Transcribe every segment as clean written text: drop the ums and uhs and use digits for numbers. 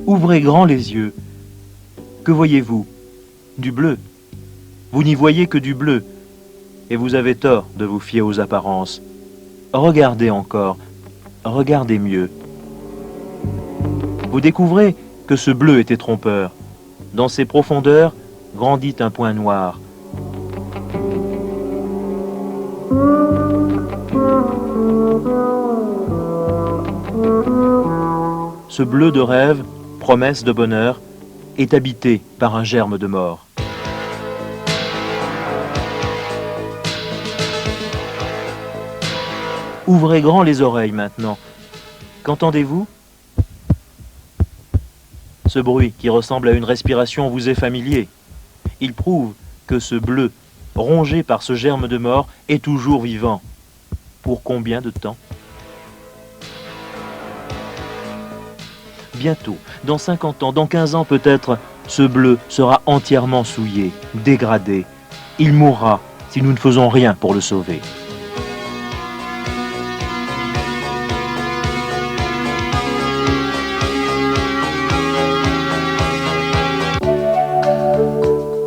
Ouvrez grand les yeux. Que voyez-vous? Du bleu. Vous n'y voyez que du bleu. Et vous avez tort de vous fier aux apparences. Regardez encore. Regardez mieux. Vous découvrez que ce bleu était trompeur. Dans ses profondeurs grandit un point noir. Ce bleu de rêve, promesse de bonheur, est habité par un germe de mort. Ouvrez grand les oreilles maintenant. Qu'entendez-vous? Ce bruit qui ressemble à une respiration vous est familier. Il prouve que ce bleu, rongé par ce germe de mort, est toujours vivant. Pour combien de temps? Bientôt, dans 50 ans, dans 15 ans peut-être, ce bleu sera entièrement souillé, dégradé. Il mourra si nous ne faisons rien pour le sauver.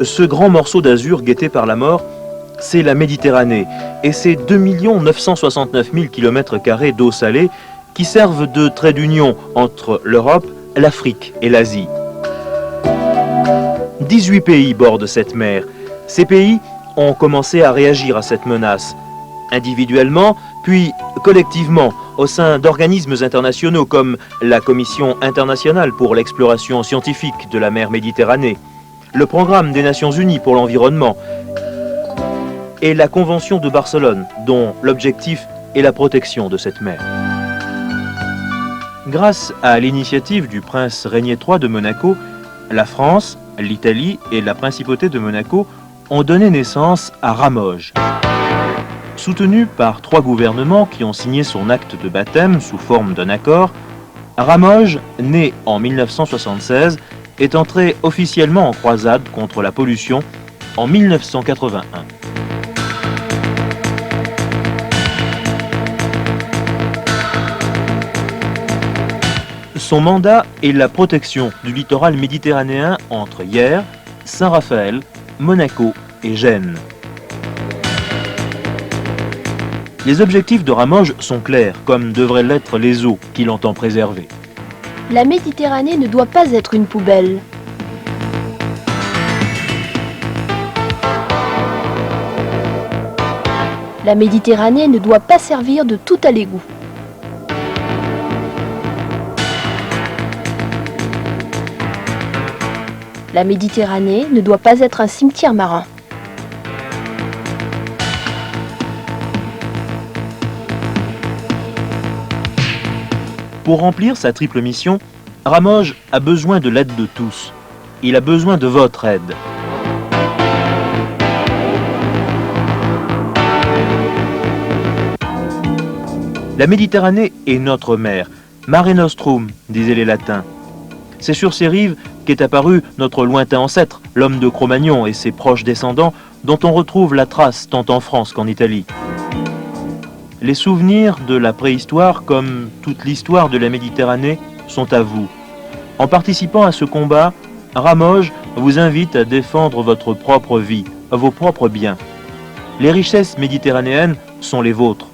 Ce grand morceau d'azur guetté par la mort, c'est la Méditerranée et ses 2 969 000 km² d'eau salée qui servent de trait d'union entre l'Europe, l'Afrique et l'Asie. 18 pays bordent cette mer. Ces pays ont commencé à réagir à cette menace, individuellement, puis collectivement, au sein d'organismes internationaux comme la Commission internationale pour l'exploration scientifique de la mer Méditerranée, le Programme des Nations Unies pour l'environnement et la Convention de Barcelone, dont l'objectif est la protection de cette mer. Grâce à l'initiative du prince Régnier III de Monaco, la France, l'Italie et la Principauté de Monaco ont donné naissance à Ramoge. Soutenu par 3 gouvernements qui ont signé son acte de baptême sous forme d'un accord, Ramoge, né en 1976, est entré officiellement en croisade contre la pollution en 1981. Son mandat est la protection du littoral méditerranéen entre Hyères, Saint-Raphaël, Monaco et Gênes. Les objectifs de Ramoge sont clairs, comme devraient l'être les eaux qu'il entend préserver. La Méditerranée ne doit pas être une poubelle. La Méditerranée ne doit pas servir de tout à l'égout. La Méditerranée ne doit pas être un cimetière marin. Pour remplir sa triple mission, Ramoge a besoin de l'aide de tous. Il a besoin de votre aide. La Méditerranée est notre mer. Mare Nostrum, disaient les Latins. C'est sur ces rives qu'est apparu notre lointain ancêtre, l'homme de Cro-Magnon et ses proches descendants, dont on retrouve la trace tant en France qu'en Italie. Les souvenirs de la préhistoire, comme toute l'histoire de la Méditerranée, sont à vous. En participant à ce combat, Ramoge vous invite à défendre votre propre vie, vos propres biens. Les richesses méditerranéennes sont les vôtres.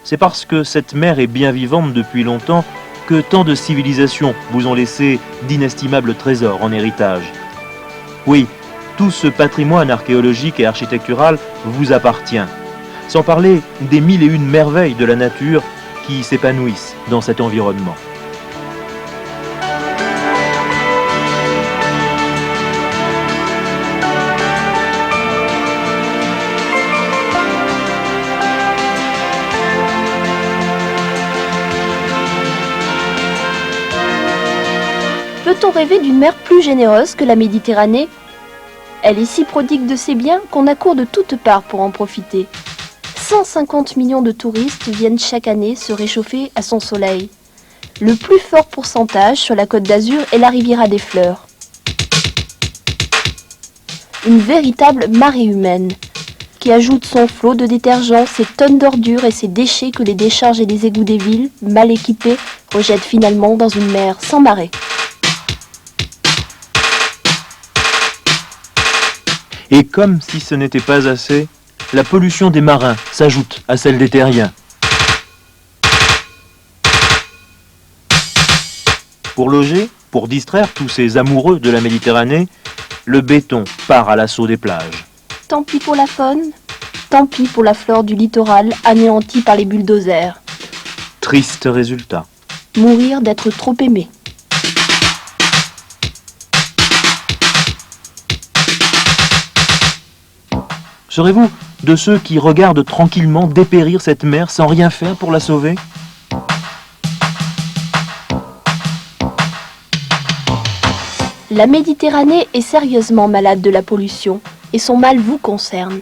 C'est parce que cette mer est bien vivante depuis longtemps que tant de civilisations vous ont laissé d'inestimables trésors en héritage. Oui, tout ce patrimoine archéologique et architectural vous appartient, sans parler des 1001 merveilles de la nature qui s'épanouissent dans cet environnement. Peut-on rêver d'une mer plus généreuse que la Méditerranée? Elle est si prodigue de ses biens qu'on accourt de toutes parts pour en profiter. 150 millions de touristes viennent chaque année se réchauffer à son soleil. Le plus fort pourcentage sur la Côte d'Azur est la Riviera des Fleurs. Une véritable marée humaine, qui ajoute son flot de détergents, ses tonnes d'ordures et ses déchets que les décharges et les égouts des villes, mal équipés, rejettent finalement dans une mer sans marée. Et comme si ce n'était pas assez, la pollution des marins s'ajoute à celle des terriens. Pour loger, pour distraire tous ces amoureux de la Méditerranée, le béton part à l'assaut des plages. Tant pis pour la faune, tant pis pour la flore du littoral anéantie par les bulldozers. Triste résultat. Mourir d'être trop aimé. Serez-vous de ceux qui regardent tranquillement dépérir cette mer sans rien faire pour la sauver ? La Méditerranée est sérieusement malade de la pollution et son mal vous concerne.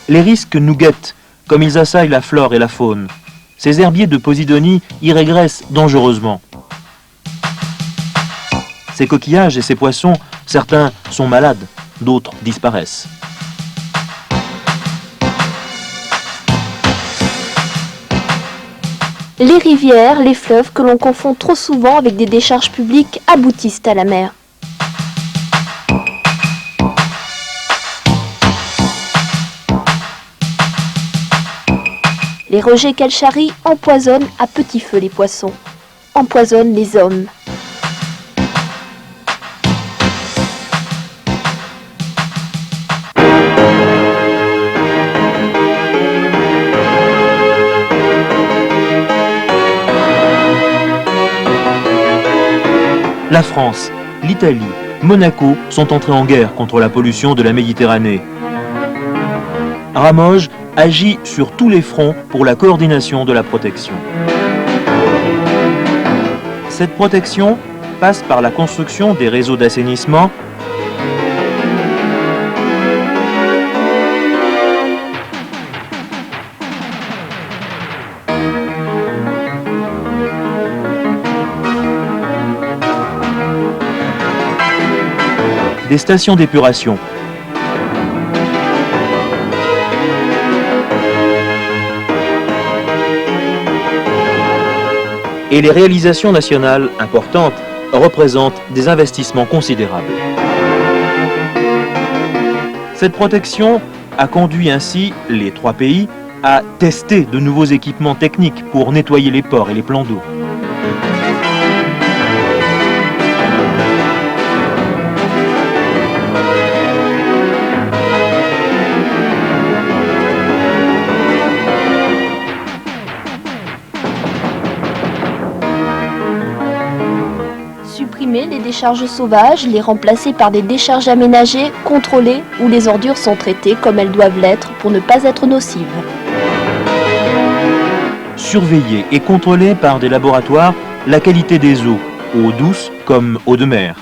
Les risques nous guettent, comme ils assaillent la flore et la faune. Ces herbiers de Posidonie y régressent dangereusement. Ces coquillages et ces poissons, certains sont malades, d'autres disparaissent. Les rivières, les fleuves que l'on confond trop souvent avec des décharges publiques aboutissent à la mer. Les rejets qu'elle charrie empoisonnent à petit feu les poissons, empoisonnent les hommes. La France, l'Italie, Monaco sont entrés en guerre contre la pollution de la Méditerranée. Ramoge agit sur tous les fronts pour la coordination de la protection. Cette protection passe par la construction des réseaux d'assainissement, des stations d'épuration, et les réalisations nationales importantes représentent des investissements considérables. Cette protection a conduit ainsi les trois pays à tester de nouveaux équipements techniques pour nettoyer les ports et les plans d'eau. Supprimer les décharges sauvages, les remplacer par des décharges aménagées, contrôlées, où les ordures sont traitées comme elles doivent l'être pour ne pas être nocives. Surveiller et contrôler par des laboratoires la qualité des eaux douces comme eau de mer.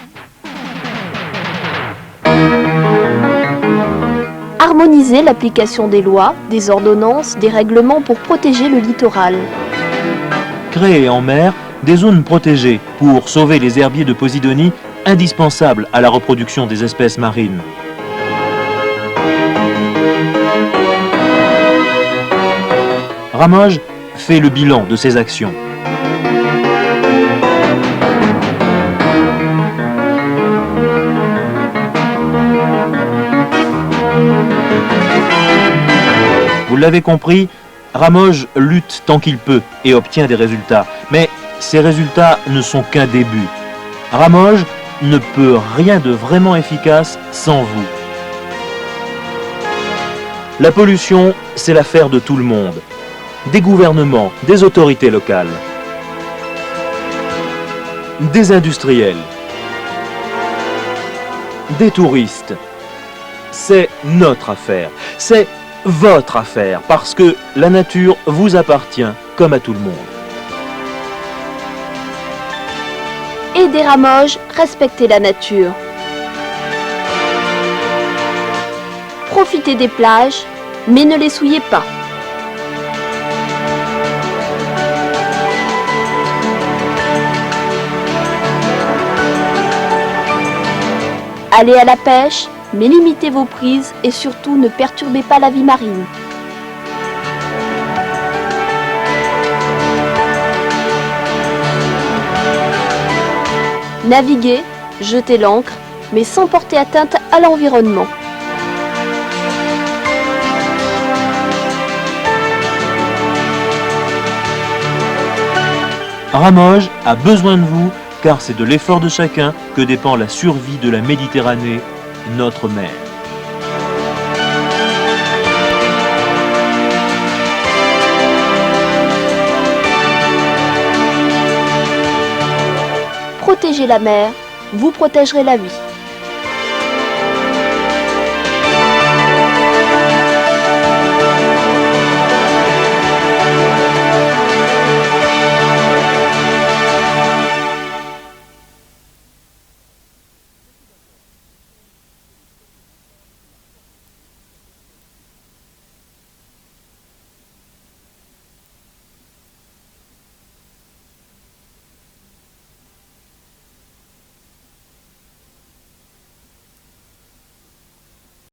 Harmoniser l'application des lois, des ordonnances, des règlements pour protéger le littoral. Créer en mer des zones protégées pour sauver les herbiers de Posidonie indispensables à la reproduction des espèces marines. Ramoge fait le bilan de ses actions. Vous l'avez compris, Ramoge lutte tant qu'il peut et obtient des résultats. Mais ces résultats ne sont qu'un début. Ramoge ne peut rien de vraiment efficace sans vous. La pollution, c'est l'affaire de tout le monde. Des gouvernements, des autorités locales, des industriels, des touristes. C'est notre affaire, c'est votre affaire, parce que la nature vous appartient comme à tout le monde. Aidez Ramoge, respectez la nature. Profitez des plages, mais ne les souillez pas. Allez à la pêche, mais limitez vos prises et surtout ne perturbez pas la vie marine. Naviguer, jeter l'ancre, mais sans porter atteinte à l'environnement. Ramoge a besoin de vous, car c'est de l'effort de chacun que dépend la survie de la Méditerranée, notre mer. Protégez la mer, vous protégerez la vie.